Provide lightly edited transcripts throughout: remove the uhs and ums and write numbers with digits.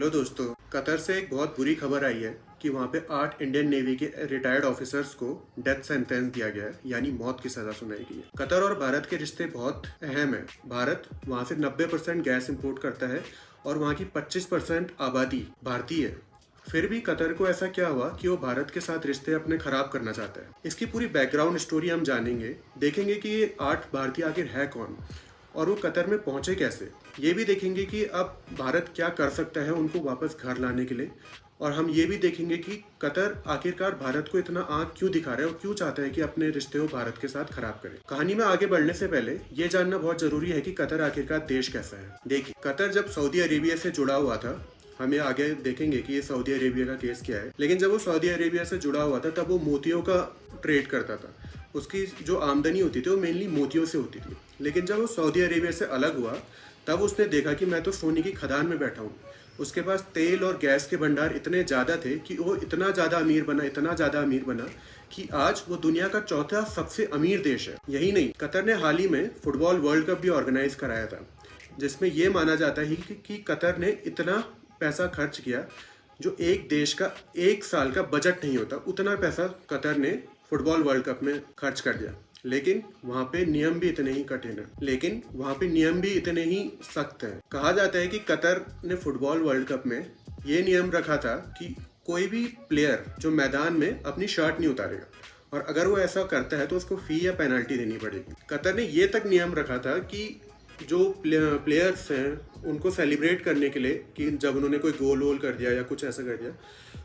Hello दोस्तों। Qatar से एक बहुत बुरी खबर आई है कि वहाँ पे 8 इंडियन नेवी के रिटायर्ड ऑफिसर्स को डेथ सेंटेंस दिया गया है, यानी मौत की सजा सुनाई गई है। कतर और भारत के रिश्ते बहुत अहम है। भारत वहाँ से 90% गैस इंपोर्ट करता है और वहाँ की 25% आबादी भारतीय है। फिर भी कतर को ऐसा क्या हुआ कि वो भारत के साथ रिश्ते अपने खराब करना चाहता है। इसकी पूरी बैकग्राउंड स्टोरी हम जानेंगे, देखेंगे कि ये 8 भारतीय आखिर है कौन और वो कतर में पहुंचे कैसे। ये भी देखेंगे कि अब भारत क्या कर सकता है उनको वापस घर लाने के लिए, और हम ये भी देखेंगे कि कतर आखिरकार भारत को इतना आंख क्यों दिखा रहा है और क्यों चाहता है कि अपने रिश्ते को भारत के साथ खराब करे। कहानी में आगे बढ़ने से पहले ये जानना बहुत जरूरी है कि कतर आखिरकार देश कैसा है। देखिए, कतर जब सऊदी अरेबिया से जुड़ा हुआ था, हमें आगे देखेंगे कि ये सऊदी अरेबिया का केस क्या है, लेकिन जब वो सऊदी अरेबिया से जुड़ा हुआ था तब वो मोतियों का ट्रेड करता था। उसकी जो आमदनी होती थी वो मेनली मोतियों से होती थी। लेकिन जब वो सऊदी अरेबिया से अलग हुआ तब उसने देखा कि मैं तो सोने की खदान में बैठा हूँ। उसके पास तेल और गैस के भंडार इतने ज़्यादा थे कि वो इतना ज़्यादा अमीर बना, इतना ज़्यादा अमीर बना कि आज वो दुनिया का चौथा सबसे अमीर देश है। यही नहीं, कतर ने हाल ही में फुटबॉल वर्ल्ड कप भी ऑर्गेनाइज कराया था, जिसमें ये माना जाता है कि कतर ने इतना पैसा खर्च किया जो एक देश का एक साल का बजट नहीं होता, उतना पैसा कतर ने फुटबॉल वर्ल्ड कप में खर्च कर दिया। लेकिन वहाँ पे नियम भी इतने ही कठिन है, लेकिन वहाँ पे नियम भी इतने ही सख्त हैं। कहा जाता है कि कतर ने फुटबॉल वर्ल्ड कप में ये नियम रखा था कि कोई भी प्लेयर जो मैदान में अपनी शर्ट नहीं उतारेगा, और अगर वो ऐसा करता है तो उसको फी या पेनल्टी देनी पड़ेगी। कतर ने ये तक नियम रखा था कि जो प्लेयर्स हैं उनको सेलिब्रेट करने के लिए, कि जब उन्होंने कोई गोल वोल कर दिया या कुछ ऐसा कर दिया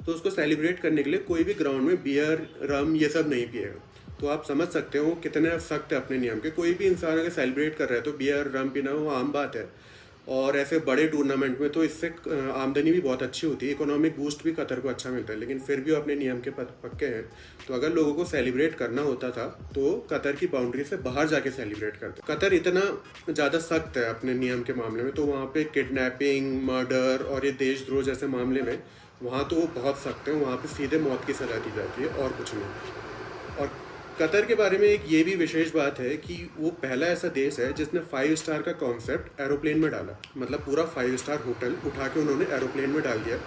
तो उसको सेलिब्रेट करने के लिए कोई भी ग्राउंड में बियर, रम ये सब नहीं पिएगा। तो आप समझ सकते हो कितने सख्त है अपने नियम के। कोई भी इंसान अगर सेलिब्रेट कर रहा है तो बियर, रम पीना वो आम बात है, और ऐसे बड़े टूर्नामेंट में तो इससे आमदनी भी बहुत अच्छी होती है, इकोनॉमिक बूस्ट भी कतर को अच्छा मिलता है। लेकिन फिर भी वो अपने नियम के पक्के हैं। तो अगर लोगों को सेलिब्रेट करना होता था तो कतर की बाउंड्री से बाहर जाके सेलिब्रेट करते। कतर इतना ज़्यादा सख्त है अपने नियम के मामले में, तो वहाँ पे किडनैपिंग, मर्डर और ये देशद्रोह जैसे मामले में वहाँ तो वो बहुत सख्त है। वहाँ पे सीधे मौत की सज़ा दी जाती है और कुछ नहीं। और कतर के बारे में एक ये भी विशेष बात है कि वो पहला ऐसा देश है जिसने 5 स्टार का कॉन्सेप्ट एरोप्लेन में डाला। मतलब पूरा 5 स्टार होटल उठा के उन्होंने एरोप्लेन में डाल दिया,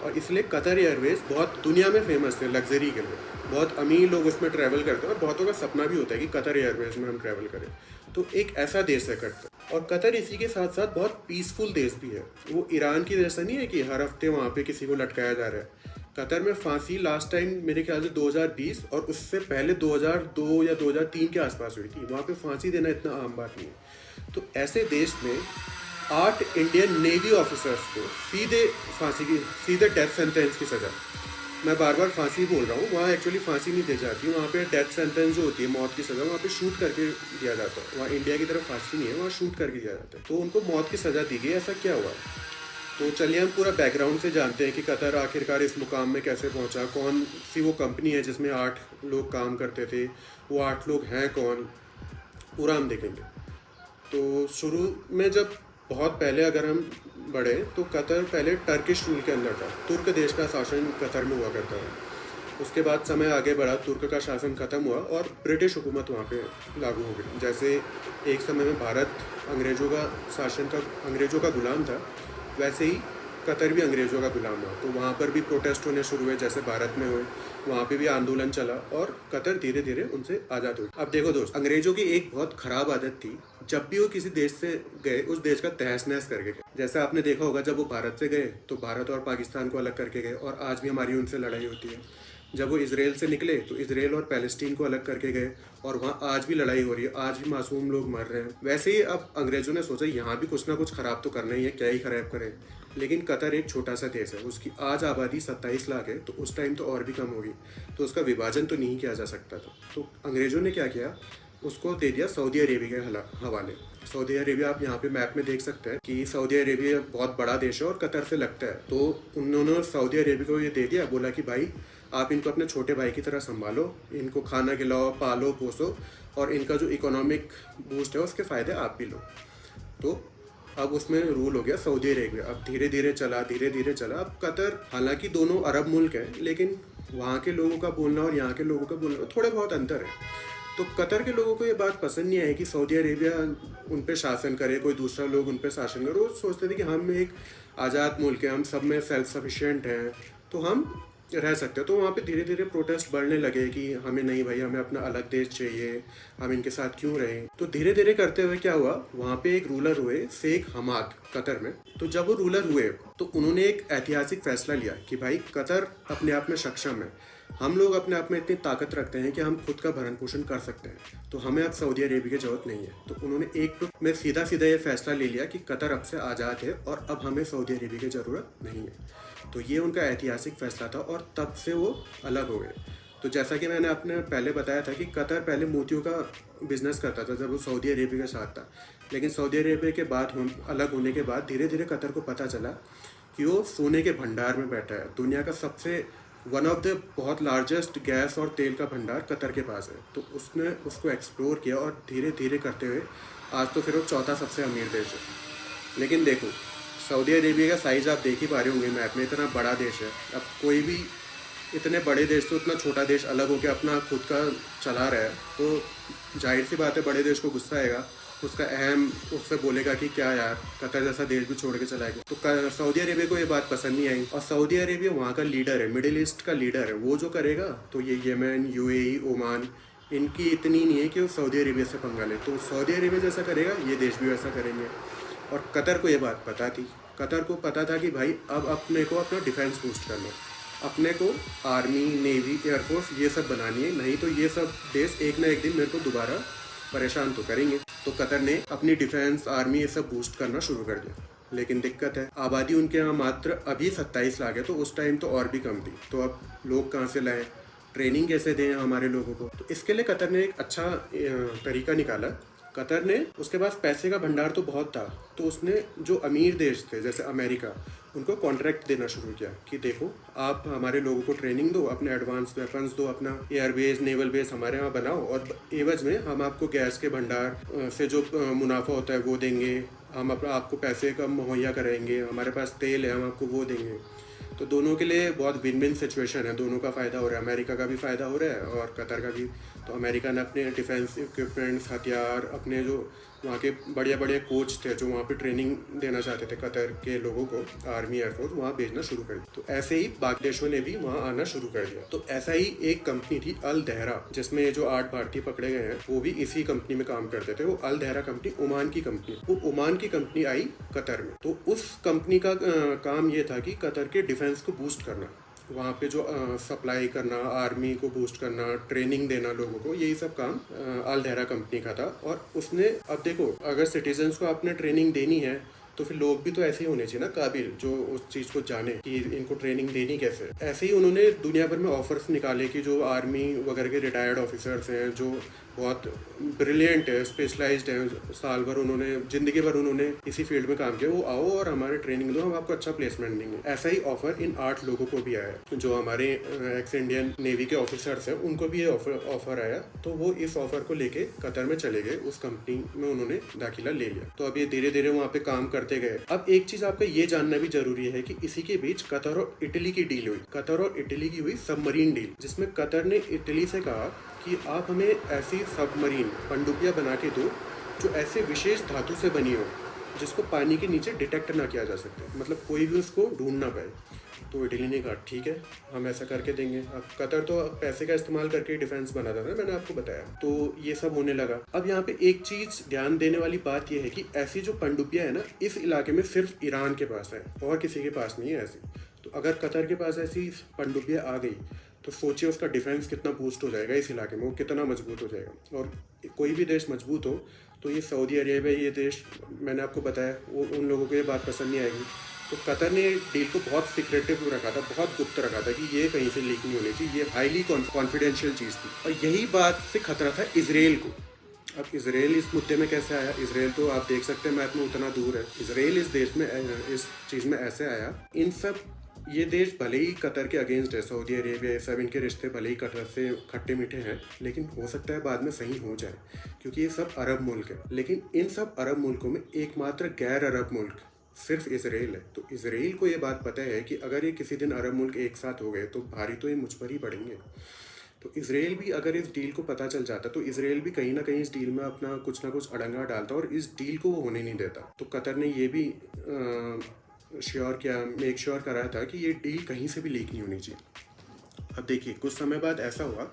और इसलिए कतर एयरवेज बहुत दुनिया में फेमस है लग्जरी के लिए। बहुत अमीर लोग उसमें ट्रैवल करते हैं और बहुतों का सपना भी होता है कि कतर एयरवेज में हम ट्रैवल करें। तो एक ऐसा देश है कतर। और कतर इसी के साथ साथ बहुत पीसफुल देश भी है। वो ईरान की जैसा नहीं है कि हर हफ्ते वहाँ पे किसी को लटकाया जा रहा है। कतर में फांसी लास्ट टाइम मेरे ख्याल से 2020 और उससे पहले 2002 या 2003 के आसपास हुई थी। वहाँ पे फांसी देना इतना आम बात नहीं है। तो ऐसे देश में 8 इंडियन नेवी ऑफिसर्स को सीधे डेथ सेंटेंस की सज़ा। मैं बार बार फांसी बोल रहा हूँ, वहाँ एक्चुअली फांसी नहीं दी जाती। वहाँ पे डेथ सेंटेंस जो होती है, मौत की सज़ा, वहाँ पे शूट करके दिया जाता है। वहाँ इंडिया की तरफ फांसी नहीं है, वहाँ शूट करके दिया जाता है। तो उनको मौत की सज़ा दी गई। ऐसा क्या हुआ? तो चलिए हम पूरा बैकग्राउंड से जानते हैं कि कतर आखिरकार इस मुकाम में कैसे पहुंचा। कौन सी वो कंपनी है जिसमें 8 लोग काम करते थे, वो 8 लोग हैं कौन, पूरा हम देखेंगे। तो शुरू में जब बहुत पहले अगर हम बढ़े तो कतर पहले टर्किश रूल के अंदर था। तुर्क देश का शासन कतर में हुआ करता था। उसके बाद समय आगे बढ़ा, तुर्क का शासन खत्म हुआ और ब्रिटिश हुकूमत वहाँ पे लागू हो गई। जैसे एक समय में भारत अंग्रेज़ों का गुलाम था, वैसे ही कतर भी अंग्रेज़ों का गुलाम हुआ। तो वहाँ पर भी प्रोटेस्ट होने शुरू हुए जैसे भारत में हुए। वहाँ पे भी आंदोलन चला और कतर धीरे धीरे उनसे आज़ाद हुई। अब देखो दोस्त, अंग्रेज़ों की एक बहुत ख़राब आदत थी, जब भी वो किसी देश से गए उस देश का तहस नहस करके गए। जैसे आपने देखा होगा, जब वो भारत से गए तो भारत और पाकिस्तान को अलग करके गए, और आज भी हमारी उनसे लड़ाई होती है। जब वो इसराइल से निकले तो इसराइल और पैलेस्टीन को अलग करके गए, और वहाँ आज भी लड़ाई हो रही है, आज भी मासूम लोग मर रहे हैं। वैसे ही अब अंग्रेज़ों ने सोचा यहाँ भी कुछ ना कुछ ख़राब तो करना ही है, क्या ही ख़राब करें। लेकिन कतर एक छोटा सा देश है, उसकी आज आबादी 27 लाख है, तो उस टाइम तो और भी कम होगी, तो उसका विभाजन तो नहीं किया जा सकता था। तो अंग्रेज़ों ने क्या किया, उसको दे दिया सऊदी अरेबिया के हवाले। सऊदी अरेबिया आप यहाँ पे मैप में देख सकते हैं कि सऊदी अरेबिया बहुत बड़ा देश है और कतर से लगता है। तो उन्होंने सऊदी अरेबिया को ये दे दिया, बोला कि भाई आप इनको अपने छोटे भाई की तरह संभालो, इनको खाना खिलाओ, पालो पोसो, और इनका जो इकोनॉमिक बूस्ट है उसके फ़ायदे आप भी लो। तो अब उसमें रूल हो गया सऊदी अरेबिया। अब धीरे धीरे चला। अब कतर, हालांकि दोनों अरब मुल्क हैं, लेकिन वहाँ के लोगों का बोलना और यहाँ के लोगों का बोलना थोड़े बहुत अंतर है। तो कतर के लोगों को ये बात पसंद नहीं आई कि सऊदी अरेबिया उन पे शासन करे, कोई दूसरा लोग उन पे शासन करे। वो सोचते थे कि हम एक आज़ाद मुल्क है, हम सब में सेल्फ सफिशिएंट हैं, तो हम रह सकते हैं। तो वहाँ पे धीरे धीरे प्रोटेस्ट बढ़ने लगे कि हमें नहीं भाई, हमें अपना अलग देश चाहिए, हम इनके साथ क्यों रहें। तो धीरे धीरे करते हुए क्या हुआ, वहाँ पे एक रूलर हुए शेख हमाद कतर में। तो जब वो रूलर हुए तो उन्होंने एक ऐतिहासिक फैसला लिया कि भाई कतर अपने आप में सक्षम है, हम लोग अपने आप में इतनी ताकत रखते हैं कि हम खुद का भरण पोषण कर सकते हैं, तो हमें अब सऊदी अरेबिया की जरूरत नहीं है। तो उन्होंने एक टुक में सीधा सीधा ये फैसला ले लिया कि कतर अब से आज़ाद है और अब हमें सऊदी अरेबिया की ज़रूरत नहीं है। तो ये उनका ऐतिहासिक फैसला था और तब से वो अलग हो गए। तो जैसा कि मैंने अपने पहले बताया था कि कतर पहले मोतियों का बिजनेस करता था जब वो सऊदी अरेबिया के साथ था, लेकिन सऊदी अरेबिया के बाद अलग होने के बाद धीरे धीरे कतर को पता चला कि वो सोने के भंडार में बैठा है। दुनिया का सबसे वन ऑफ द बहुत लार्जेस्ट गैस और तेल का भंडार कतर के पास है। तो उसने उसको एक्सप्लोर किया और धीरे धीरे करते हुए आज तो फिर वो चौथा सबसे अमीर देश है। लेकिन देखो, सऊदी अरेबिया का साइज़ आप देख ही पा रहे होंगे मैप में, इतना बड़ा देश है। अब कोई भी इतने बड़े देश से उतना छोटा देश अलग होकर अपना खुद का चला रहा है, तो जाहिर सी बात है बड़े देश को गुस्सा आएगा, उसका अहम उससे बोलेगा कि क्या यार, कतर जैसा देश भी छोड़ के चला गया। तो सऊदी अरेबिया को ये बात पसंद नहीं आई। और सऊदी अरेबिया वहाँ का लीडर है, मिडिल ईस्ट का लीडर है, वो जो करेगा तो ये येमेन, यूएई, ओमान, इनकी इतनी नहीं है कि वो सऊदी अरेबिया से पंगा ले। तो सऊदी अरेबिया जैसा करेगा ये देश भी वैसा करेंगे। और कतर को ये बात पता थी, कतर को पता था कि भाई अब अपने को अपना डिफेंस बूस्ट करना है, अपने को आर्मी, नेवी, एयरफोर्स ये सब बनानी है, नहीं तो ये सब देश एक ना एक दिन मेरे को दोबारा परेशान तो करेंगे। तो कतर ने अपनी डिफेंस, आर्मी ये सब बूस्ट करना शुरू कर दिया। लेकिन दिक्कत है, आबादी उनके यहाँ मात्र अभी 27 लाख है, तो उस टाइम तो और भी कम थी। तो अब लोग कहाँ से लाएं, ट्रेनिंग कैसे दें हमारे लोगों को। तो इसके लिए कतर ने एक अच्छा तरीका निकाला। कतर ने, उसके पास पैसे का भंडार तो बहुत था, तो उसने जो अमीर देश थे जैसे अमेरिका, उनको कॉन्ट्रैक्ट देना शुरू किया कि देखो आप हमारे लोगों को ट्रेनिंग दो, अपने एडवांस वेपन्स दो, अपना एयर बेस, नेवल बेस हमारे यहाँ बनाओ, और एवज में हम आपको गैस के भंडार से जो मुनाफा होता है वो देंगे, हम आपको पैसे कम मुहैया कराएंगे, हमारे पास तेल है हम आपको वो देंगे। तो दोनों के लिए बहुत विन विन सिचुएशन है, दोनों का फ़ायदा हो रहा है, अमेरिका का भी फ़ायदा हो रहा है और कतर का भी। तो अमेरिका ने अपने डिफेंस इक्विपमेंट्स, हथियार, अपने जो वहाँ के बढ़िया बढ़िया कोच थे जो वहाँ पे ट्रेनिंग देना चाहते थे कतर के लोगों को, आर्मी, एयरफोर्स, वहाँ भेजना शुरू कर दिया। तो ऐसे ही बाकी देशों ने भी वहाँ आना शुरू कर दिया। तो ऐसा ही एक कंपनी थी अल दहरा, जिसमें जो 8 भारतीय पकड़े गए हैं वो भी इसी कंपनी में काम करते थे। वो अल दहरा कंपनी ओमान की कंपनी, वो ओमान की कंपनी आई कतर में। तो उस कंपनी का काम ये था कि कतर के डिफेंस को बूस्ट करना, वहाँ पे जो सप्लाई करना, आर्मी को बूस्ट करना, ट्रेनिंग देना लोगों को, यही सब काम अल दहरा कंपनी का था। और उसने, अब देखो अगर सिटीजन्स को आपने ट्रेनिंग देनी है तो फिर लोग भी तो ऐसे ही होने चाहिए ना, काबिल, जो उस चीज़ को जाने कि इनको ट्रेनिंग देनी कैसे। ऐसे ही उन्होंने दुनिया भर में ऑफर्स निकाले कि जो आर्मी वगैरह के रिटायर्ड ऑफिसर्स हैं, जो बहुत ब्रिलियंट है, स्पेशलाइज्ड है, साल भर उन्होंने, ज़िंदगी भर उन्होंने इसी फील्ड में काम किया, वो आओ और हमारे ट्रेनिंग दो, हम आपको अच्छा प्लेसमेंट देंगे। ऐसा ही ऑफर इन 8 लोगों को भी आया। जो हमारे एक्स इंडियन नेवी के ऑफिसर्स हैं उनको भी ये ऑफर आया, तो वो इस ऑफर को लेके कतर में चले गए, उस कंपनी में उन्होंने दाखिला ले लिया। तो अब ये धीरे धीरे वहाँ पे काम करते गए। अब एक चीज़ आपका ये जानना भी जरूरी है कि इसी के बीच कतर और इटली की डील हुई, कतर और इटली की हुई सबमरीन डील, जिसमें कतर ने इटली से कहा कि आप हमें ऐसी सबमरीन पनडुब्बियां बना के दो जो ऐसे विशेष धातु से बनी हो जिसको पानी के नीचे डिटेक्ट ना किया जा सके, मतलब कोई भी उसको ढूंढ ना पाए। तो इटली ने कहा ठीक है, हम ऐसा करके देंगे। अब कतर तो पैसे का इस्तेमाल करके डिफेंस बनाता था, मैंने आपको बताया। तो ये सब होने लगा। अब यहाँ पे एक चीज़ ध्यान देने वाली बात यह है कि ऐसी जो पनडुब्बियां है ना, इस इलाके में सिर्फ ईरान के पास है और किसी के पास नहीं है ऐसी। तो अगर कतर के पास ऐसी पनडुब्बियां आ गई तो सोचिए उसका डिफेंस कितना बूस्ट हो जाएगा इस इलाके में, वो कितना मजबूत हो जाएगा। और कोई भी देश मजबूत हो तो ये सऊदी अरेबिया, ये देश मैंने आपको बताया, वो उन लोगों को ये बात पसंद नहीं आएगी। तो कतर ने डील को बहुत सीक्रेटिव रखा था, बहुत गुप्त रखा था कि ये कहीं से लीक नहीं होनी चाहिए, ये हाईली कॉन्फिडेंशियल चीज़ थी। और यही बात से खतरा था इसराइल को। अब इसराइल इस मुद्दे में कैसे आया? इसराइल तो आप देख सकते हैं मैप में उतना दूर है। इसराइल इस देश में, इस चीज़ में ऐसे आया, इन सब ये देश भले ही कतर के अगेंस्ट है, सऊदी अरेबिया, सब इनके रिश्ते भले ही कतर से खट्टे मीठे हैं, लेकिन हो सकता है बाद में सही हो जाए क्योंकि ये सब अरब मुल्क है। लेकिन इन सब अरब मुल्कों में एकमात्र गैर अरब मुल्क सिर्फ इसराइल है। तो इसराइल को ये बात पता है कि अगर ये किसी दिन अरब मुल्क एक साथ हो गए तो भारी तो ये मुझ पर ही पड़ेंगे। तो इसराइल भी अगर इस डील को पता चल जाता तो इसराइल भी कहीं ना कहीं इस डील में अपना कुछ ना कुछ अड़ंगा डालता और इस डील को वो होने नहीं देता। तो कतर ने ये भी मेक श्योर करा था कि ये डील कहीं से भी लीक नहीं होनी चाहिए। अब देखिए कुछ समय बाद ऐसा हुआ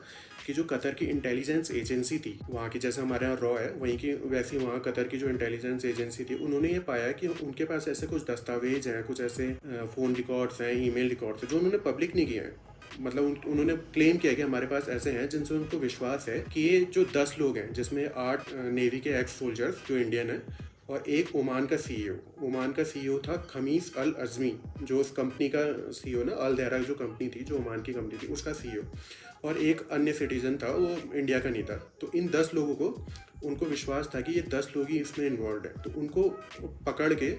कि जो कतर की इंटेलिजेंस एजेंसी थी वहाँ की, जैसे हमारे यहाँ रॉ है वहीं की वैसी वहाँ कतर की जो इंटेलिजेंस एजेंसी थी, उन्होंने ये पाया कि उनके पास ऐसे कुछ दस्तावेज हैं, कुछ ऐसे फ़ोन रिकॉर्ड्स हैं, ईमेल रिकॉर्ड्स हैं जो उन्होंने पब्लिक नहीं किए हैं। मतलब उन्होंने क्लेम किया कि हमारे पास ऐसे हैं जिनसे उनको विश्वास है कि ये जो 10 लोग हैं, जिसमें 8 नेवी के एक्स सोल्जर्स जो इंडियन है और एक ओमान का सीईओ। ओमान का सीईओ था खमीस अल अज़मी, जो उस कंपनी का सीईओ ना, अल दहरा जो कंपनी थी, जो ओमान की कंपनी थी, उसका सीईओ। और एक अन्य सिटीजन था, वो इंडिया का नहीं था। तो इन 10 लोगों को उनको विश्वास था कि ये 10 लोग ही इसमें इन्वॉल्व है, तो उनको पकड़ के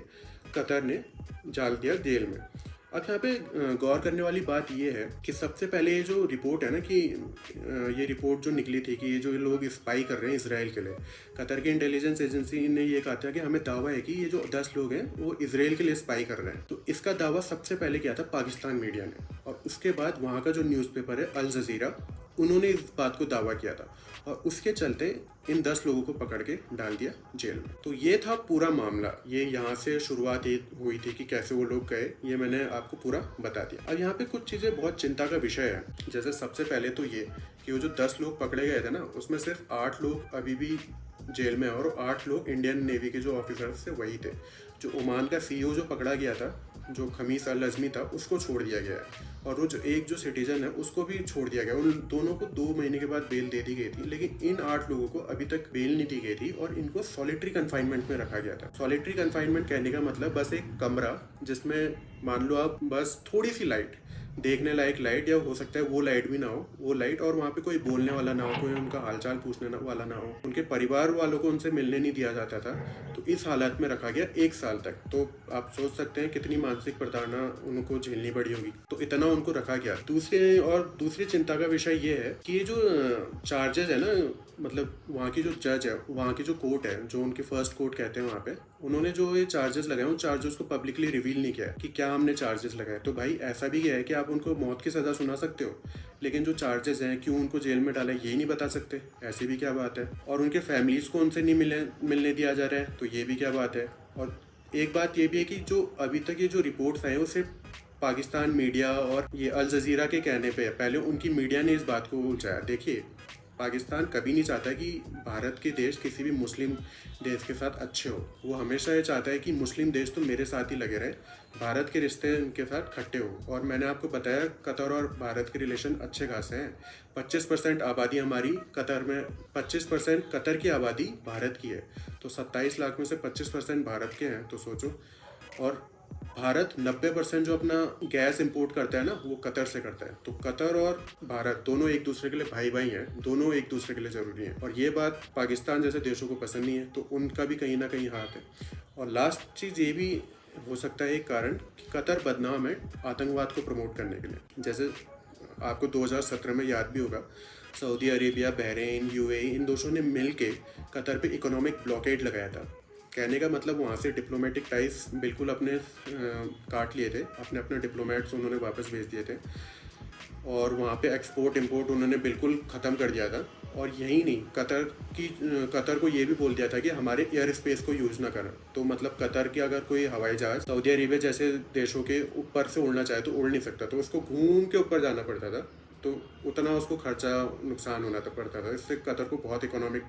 कतर ने डाल दिया जेल में। अब यहाँ पे गौर करने वाली बात ये है कि सबसे पहले ये जो रिपोर्ट है ना, कि ये रिपोर्ट जो निकली थी कि ये जो लोग स्पाई कर रहे हैं इसराइल के लिए, कतर की इंटेलिजेंस एजेंसी ने ये कहा था कि हमें दावा है कि ये जो 10 लोग हैं वो इसराइल के लिए स्पाई कर रहे हैं। तो इसका दावा सबसे पहले किया था पाकिस्तान मीडिया ने, और उसके बाद वहाँ का जो न्यूज़पेपर है अल जजीरा, उन्होंने इस बात को दावा किया था, और उसके चलते इन 10 लोगों को पकड़ के डाल दिया जेल में। तो ये था पूरा मामला। ये यहाँ से शुरुआत हुई थी कि कैसे वो लोग गए, ये मैंने आपको पूरा बता दिया। अब यहाँ पे कुछ चीज़ें बहुत चिंता का विषय है। जैसे सबसे पहले तो ये कि वो जो 10 लोग पकड़े गए थे ना, उसमें सिर्फ 8 लोग अभी भी जेल में, और 8 लोग इंडियन नेवी के जो ऑफिसर्स थे वही थे। जो ओमान का सीईओ जो पकड़ा गया था, जो खमीस अल अज़मी था, उसको छोड़ दिया गया है, और वो जो एक जो सिटीजन है उसको भी छोड़ दिया गया। उन दोनों को 2 महीने के बाद बेल दे दी गई थी, लेकिन इन 8 लोगों को अभी तक बेल नहीं दी गई थी और इनको सॉलिटरी कन्फाइनमेंट में रखा गया था। सॉलिटरी कन्फाइनमेंट कहने का मतलब बस एक कमरा जिसमें मान लो आप बस थोड़ी सी लाइट, देखने लायक लाइट, या हो सकता है वो लाइट भी ना हो, वो लाइट, और वहाँ पे कोई बोलने वाला ना हो, कोई उनका हालचाल पूछने वाला ना हो, उनके परिवार वालों को उनसे मिलने नहीं दिया जाता था। तो इस हालत में रखा गया 1 साल तक। तो आप सोच सकते हैं कितनी मानसिक प्रताड़ना उनको झेलनी पड़ी होगी। तो इतना उनको रखा गया। दूसरी चिंता का विषय ये है कि ये जो चार्जेस है ना, मतलब वहाँ की जो जज है, वहाँ की जो कोर्ट है, जो उनकी फर्स्ट कोर्ट कहते हैं वहाँ पे, उन्होंने जो ये चार्जेस लगाए उन चार्जेस को पब्लिकली रिवील नहीं किया है कि क्या हमने चार्जेस लगाए। तो भाई ऐसा भी है कि आप उनको मौत की सज़ा सुना सकते हो, लेकिन जो चार्जेस हैं, क्यों उनको जेल में डाला, ये नहीं बता सकते। ऐसी भी क्या बात है। और उनके फैमिलीज़ को उनसे नहीं मिलने दिया जा रहा है, तो ये भी क्या बात है। और एक बात ये भी है कि जो अभी तक ये जो रिपोर्ट्स आए हैं वो सिर्फ पाकिस्तान मीडिया और ये अल जजीरा के कहने पे है। पहले उनकी मीडिया ने इस बात को उलझाया। देखिए, पाकिस्तान कभी नहीं चाहता कि भारत के देश किसी भी मुस्लिम देश के साथ अच्छे हो। वो हमेशा ये चाहता है कि मुस्लिम देश तो मेरे साथ ही लगे रहे, भारत के रिश्ते उनके साथ खट्टे हो। और मैंने आपको बताया कतर और भारत के रिलेशन अच्छे खासे हैं। 25% आबादी हमारी कतर में, 25% कतर की आबादी भारत की है, तो 27 लाख में से 25% भारत के हैं, तो सोचो। और भारत 90% जो अपना गैस इंपोर्ट करता है ना, वो कतर से करता है। तो कतर और भारत दोनों एक दूसरे के लिए भाई भाई हैं, दोनों एक दूसरे के लिए ज़रूरी हैं। और ये बात पाकिस्तान जैसे देशों को पसंद नहीं है, तो उनका भी कहीं ना कहीं हाथ है। और लास्ट चीज़ ये भी हो सकता है एक कारण कि कतर बदनाम है आतंकवाद को प्रमोट करने के लिए। जैसे आपको 2017 में याद भी होगा, सऊदी अरेबिया, बहरीन, यूएई, इन देशों ने मिल के कतर पे इकोनॉमिक ब्लॉकेड लगाया था। कहने का मतलब वहाँ से डिप्लोमेटिक टाइज बिल्कुल अपने काट लिए थे, अपने अपने डिप्लोमेट्स उन्होंने वापस भेज दिए थे, और वहाँ पे एक्सपोर्ट इंपोर्ट उन्होंने बिल्कुल ख़त्म कर दिया था। और यही नहीं, कतर को ये भी बोल दिया था कि हमारे एयर स्पेस को यूज़ ना करें। तो मतलब कतर की अगर कोई हवाई जहाज़ सऊदी अरेबिया जैसे देशों के ऊपर से उड़ना चाहे तो उड़ नहीं सकता, तो उसको घूम के ऊपर जाना पड़ता था। तो उतना उसको खर्चा नुकसान होना पड़ता था। इससे कतर को बहुत इकोनॉमिक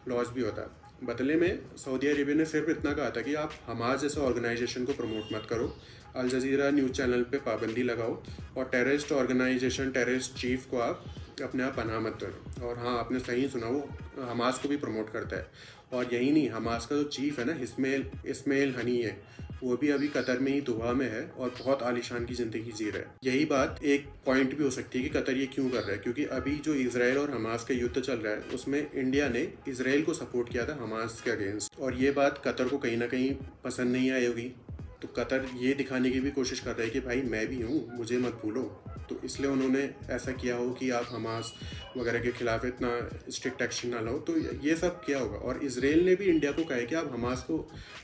लॉस भी होता है। बदले में सऊदी अरेबिया ने सिर्फ इतना कहा था कि आप हमास जैसे ऑर्गेनाइजेशन को प्रमोट मत करो, अल जजीरा न्यूज़ चैनल पे पाबंदी लगाओ, और टेररिस्ट ऑर्गेनाइजेशन, टेररिस्ट चीफ को आप अपने आप पनाह मत दो। और हाँ, आपने सही सुना, वो हमास को भी प्रमोट करता है। और यही नहीं, हमास का जो चीफ है ना, इस्माइल हनी है, वो भी अभी कतर में ही दुबा में है और बहुत आलीशान की ज़िंदगी जी रहा है। यही बात एक पॉइंट भी हो सकती है कि कतर ये क्यों कर रहा है, क्योंकि अभी जो इजराइल और हमास का युद्ध चल रहा है उसमें इंडिया ने इजराइल को सपोर्ट किया था हमास के अगेंस्ट, और ये बात कतर को कहीं ना कहीं पसंद नहीं आई होगी। तो कतर ये दिखाने की भी कोशिश कर रहा है कि भाई मैं भी हूँ, मुझे मत भूलो। तो इसलिए उन्होंने ऐसा किया हो कि आप हमास वगैरह के खिलाफ इतना स्ट्रिक्ट एक्शन ना लो। तो ये सब किया होगा। और इसराइल ने भी इंडिया को कहा है कि आप हमास को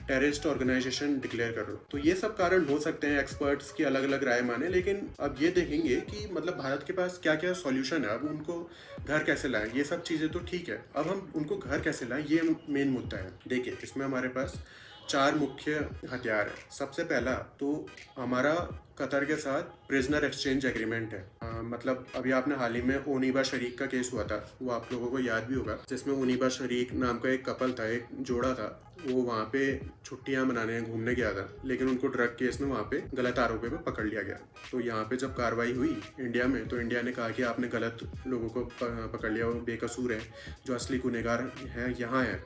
टेररिस्ट ऑर्गेनाइजेशन डिक्लेयर कर लो। तो ये सब कारण हो सकते हैं, एक्सपर्ट्स की अलग अलग राय माने। लेकिन अब ये देखेंगे कि मतलब भारत के पास क्या क्या सॉल्यूशन है, अब उनको घर कैसे लाएं। ये सब चीज़ें तो ठीक है, अब हम उनको घर कैसे लाएं, ये मेन मुद्दा है। देखिए, इसमें हमारे पास 4 मुख्य हथियार है। सबसे पहला तो हमारा कतर के साथ प्रिजनर एक्सचेंज एग्रीमेंट है। मतलब अभी आपने हाल ही में ओनीबा शरीक का केस हुआ था, वो आप लोगों को याद भी होगा, जिसमें ओनीबा शरीक नाम का एक कपल था, एक जोड़ा था। वो वहाँ पे छुट्टियाँ मनाने घूमने गया था, लेकिन उनको ड्रग केस में वहाँ पे गलत आरोपी पे पकड़ लिया गया। तो यहाँ पे जब कार्रवाई हुई इंडिया में, तो इंडिया ने कहा कि आपने गलत लोगों को पकड़ लिया, वो बेकसूर है, जो असली गुनहगार है यहाँ है।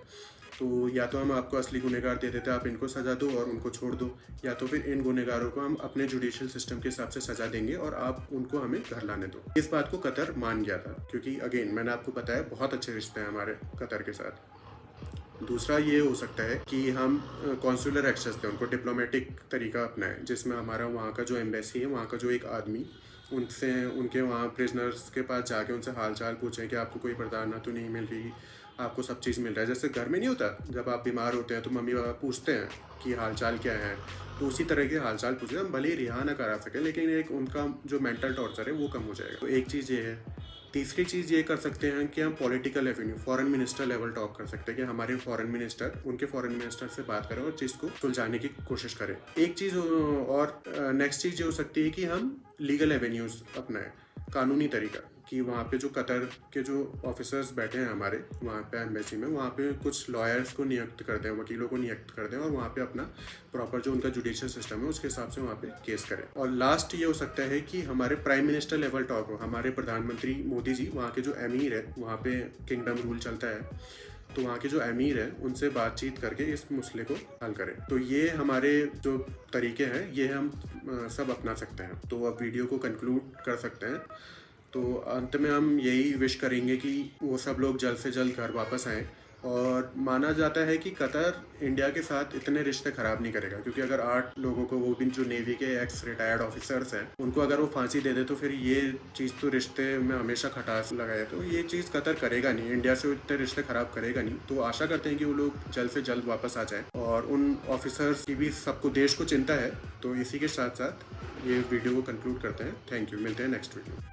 तो या तो हम आपको असली गुनहगार दे देते, आप इनको सज़ा दो और उनको छोड़ दो, या तो फिर इन गुनहगारों को हम अपने जुडिशियल सिस्टम के हिसाब से सज़ा देंगे और आप उनको हमें घर लाने दो। इस बात को कतर मान गया था, क्योंकि अगेन मैंने आपको बताया बहुत अच्छे रिश्ते हैं हमारे कतर के साथ। दूसरा ये हो सकता है कि हम कॉन्सुलर एक्सेस दें उनको, डिप्लोमेटिक तरीका अपनाएं, जिसमें हमारा वहाँ का जो एम्बेसी है, वहाँ का जो एक आदमी, उनसे उनके वहाँ प्रिजनर्स के पास जाके उनसे हाल चाल पूछें कि आपको कोई प्रताड़ना तो नहीं मिल रही, आपको सब चीज़ मिल रहा है। जैसे घर में नहीं होता, जब आप बीमार होते हैं तो मम्मी पापा पूछते हैं कि हाल चाल क्या है, तो उसी तरह के हाल चाल पूछे। हम भले ही रिहा ना करा सके, लेकिन एक उनका जो मेंटल टॉर्चर है वो कम हो जाएगा। तो एक चीज़ ये है। तीसरी चीज़ ये कर सकते हैं कि हम political Avenue, foreign minister level talk कर सकते हैं कि हमारे फॉरेन मिनिस्टर उनके फॉरेन मिनिस्टर से बात करें और चीज़ को सुलझाने की कोशिश करें। एक चीज़ और नेक्स्ट चीज़ ये हो सकती है कि हम लीगल एवेन्यूज़ अपनाएं, कानूनी तरीका, कि वहाँ पे जो कतर के जो ऑफिसर्स बैठे हैं हमारे वहाँ पे एम्बेसी में, वहाँ पे कुछ लॉयर्स को नियुक्त कर दें, वकीलों को नियुक्त कर दें, और वहाँ पे अपना प्रॉपर जो उनका जुडिशियल सिस्टम है उसके हिसाब से वहाँ पे केस करें। और लास्ट ये हो सकता है कि हमारे प्राइम मिनिस्टर लेवल टॉक हो, हमारे प्रधानमंत्री मोदी जी, वहाँ के जो अमीर है, वहाँ पे किंगडम रूल चलता है, तो वहाँ के जो अमीर है उनसे बातचीत करके इस मसले को हल करें। तो ये हमारे जो तरीके हैं ये हम सब अपना सकते हैं। तो अब वीडियो को कंक्लूड कर सकते हैं। तो अंत में हम यही विश करेंगे कि वो सब लोग जल्द से जल्द घर वापस आएँ। और माना जाता है कि कतर इंडिया के साथ इतने रिश्ते ख़राब नहीं करेगा, क्योंकि अगर 8 लोगों को, वो भी जो नेवी के एक्स रिटायर्ड ऑफिसर्स हैं, उनको अगर वो फांसी दे दे तो फिर ये चीज़ तो रिश्ते में हमेशा खटास लगाए, तो ये चीज़ कतर करेगा नहीं, इंडिया से इतने रिश्ते ख़राब करेगा नहीं। तो आशा करते हैं कि वो लोग जल्द से जल्द वापस आ जाएँ, और उन ऑफिसर्स की भी सबको देश को चिंता है। तो इसी के साथ साथ ये वीडियो को कंक्लूड करते हैं। थैंक यू, मिलते हैं नेक्स्ट वीडियो।